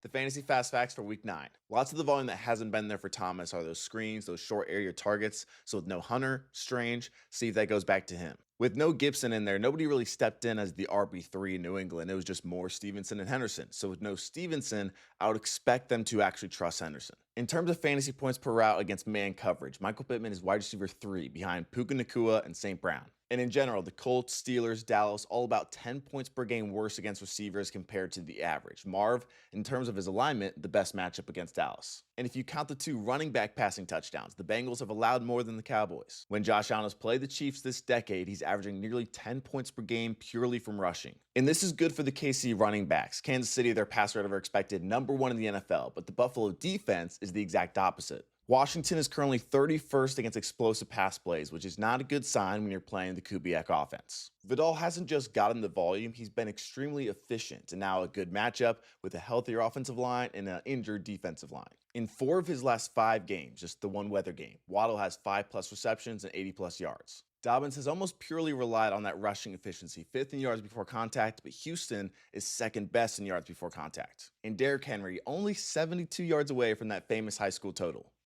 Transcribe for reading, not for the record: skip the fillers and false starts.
The fantasy fast facts for week 9. Lots of the volume that hasn't been there for Thomas are those screens, those short area targets. So with no Hunter, Strange, see if that goes back to him. With no Gibson in there, nobody really stepped in as the RB3 in New England. It was just more Stevenson and Henderson. So with no Stevenson, I would expect them to actually trust Henderson. In terms of fantasy points per route against man coverage, Michael Pittman is wide receiver 3 behind Puka Nacua and St. Brown. And in general, the Colts, Steelers, Dallas, all about 10 points per game worse against receivers compared to the average. Marv, in terms of his alignment, the best matchup against Dallas. And if you count the 2 running back passing touchdowns, the Bengals have allowed more than the Cowboys. When Josh Allen has played the Chiefs this decade, he's averaging nearly 10 points per game purely from rushing. And this is good for the KC running backs. Kansas City, their pass rate over expected, #1 in the NFL, but the Buffalo defense is the exact opposite. Washington is currently 31st against explosive pass plays, which is not a good sign when you're playing the Kubiak offense. Vidal hasn't just gotten the volume, he's been extremely efficient, and now a good matchup with a healthier offensive line and an injured defensive line. In 4 of his last 5 games, just the one weather game, Waddle has 5+ receptions and 80+ yards. Dobbins has almost purely relied on that rushing efficiency, 5th in yards before contact, but Houston is 2nd best in yards before contact. And Derrick Henry only 72 yards away from that famous high school total.